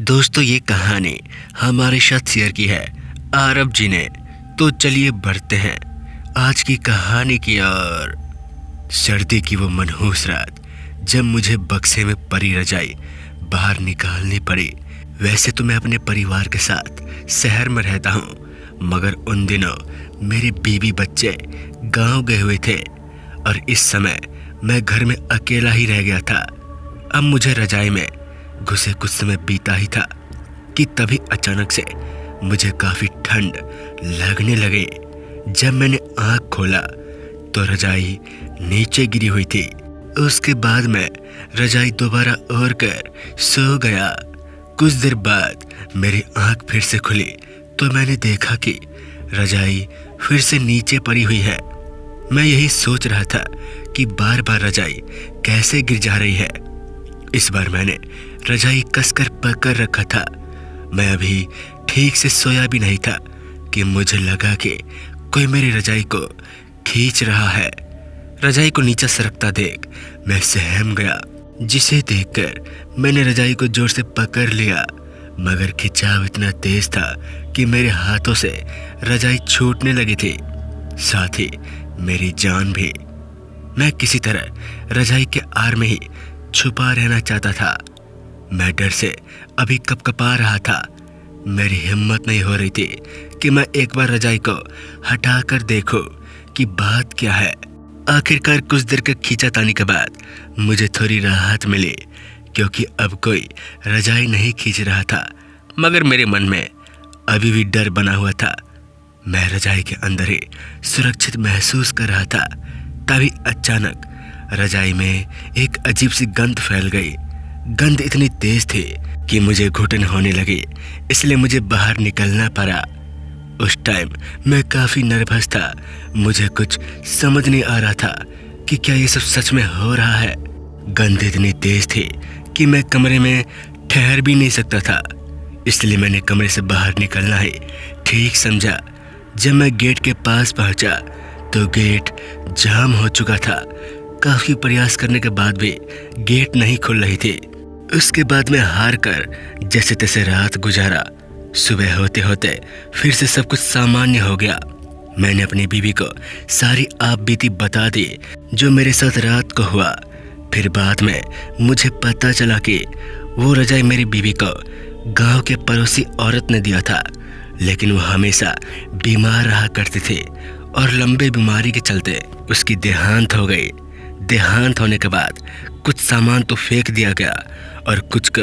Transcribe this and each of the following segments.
दोस्तों ये कहानी हमारे साथ शेयर की है आरब जी ने। तो चलिए बढ़ते हैं आज की कहानी की ओर। सर्दी की वो मनहूस रात जब मुझे बक्से में पड़ी रजाई बाहर निकालनी पड़ी। वैसे तो मैं अपने परिवार के साथ शहर में रहता हूँ, मगर उन दिनों मेरे बीवी बच्चे गांव गए हुए थे और इस समय मैं घर में अकेला ही रह गया था। अब मुझे रजाई में घुसे कुछ समय बीता ही था कि तभी अचानक से मुझे काफ़ी ठंड लगने लगे। जब मैंने आँख खोला तो रजाई नीचे गिरी हुई थी। उसके बाद मैं रजाई दोबारा ओढ़ कर सो गया। कुछ देर बाद मेरी आँख फिर से खुली तो मैंने देखा कि रजाई फिर से नीचे पड़ी हुई है। मैं यही सोच रहा था कि बार बार रजाई कैसे गिर जा रही है। इस बार मैंने रजाई कसकर पकड़ रखा था। मैं अभी ठीक से सोया भी नहीं था कि मुझे लगा कि कोई मेरी रजाई को खींच रहा है। रजाई को नीचे सरकता देख मैं सहम गया, जिसे देखकर मैंने रजाई को जोर से पकड़ लिया, मगर खिंचाव इतना तेज था कि मेरे हाथों से रजाई छूटने लगी थी, साथ ही मेरी जान भी। मैं किसी तरह रजाई के आड़ में ही छुपा रहना चाहता था। मैं डर से अभी कपकपा रहा था। मेरी हिम्मत नहीं हो रही थी कि मैं एक बार रजाई को हटाकर देखूं कि बात क्या है। आखिरकार कुछ देर के खींचातानी के बाद मुझे थोड़ी राहत मिली, क्योंकि अब कोई रजाई नहीं खींच रहा था, मगर मेरे मन में अभी भी डर बना हुआ था। मैं रजाई के अंदर ही सुरक्षित महसूस कर रहा था। तभी अचानक रजाई में एक अजीब सी गंध फैल गई। गंध इतनी तेज थी कि मुझे घुटन होने लगी, इसलिए मुझे बाहर निकलना पड़ा। उस टाइम मैं काफ़ी नर्वस था। मुझे कुछ समझ नहीं आ रहा था कि क्या ये सब सच में हो रहा है। गंध इतनी तेज थी कि मैं कमरे में ठहर भी नहीं सकता था, इसलिए मैंने कमरे से बाहर निकलना ही ठीक समझा। जब मैं गेट के पास पहुंचा तो गेट जाम हो चुका था। काफ़ी प्रयास करने के बाद भी गेट नहीं खुल रही थी। उसके बाद मैं हार कर जैसे तैसे रात गुजारा। सुबह होते होते फिर से सब कुछ सामान्य हो गया। मैंने अपनी बीवी को सारी आप बीती बता दी जो मेरे साथ रात को हुआ। फिर बाद में मुझे पता चला कि वो रजाई मेरी बीवी को गांव के पड़ोसी औरत ने दिया था, लेकिन वो हमेशा बीमार रहा करती थी और लंबे बीमारी के चलते उसकी देहांत हो गई। देहांत होने के बाद कुछ सामान तो फेंक दिया गया और कुछ को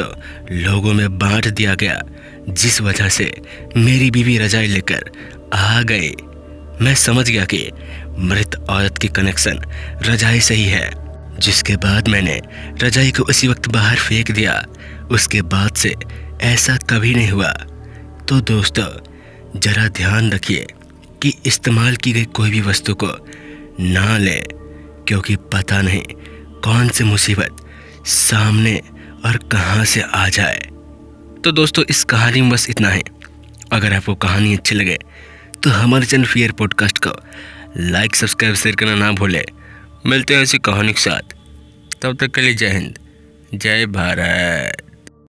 लोगों में बांट दिया गया, जिस वजह से मेरी बीवी रजाई लेकर आ गई। मैं समझ गया कि मृत औरत की कनेक्शन रजाई से ही है, जिसके बाद मैंने रजाई को उसी वक्त बाहर फेंक दिया। उसके बाद से ऐसा कभी नहीं हुआ। तो दोस्तों जरा ध्यान रखिए कि इस्तेमाल की गई कोई भी वस्तु को ना लें, क्योंकि पता नहीं कौन सी मुसीबत सामने और कहां से आ जाए। तो दोस्तों इस कहानी में बस इतना ही। अगर आपको कहानी अच्छी लगे तो हमारे चैनल फियर पॉडकास्ट को लाइक, सब्सक्राइब, शेयर करना ना भूलें। मिलते हैं ऐसी कहानी के साथ। तब तक के लिए जय हिंद, जय भारत।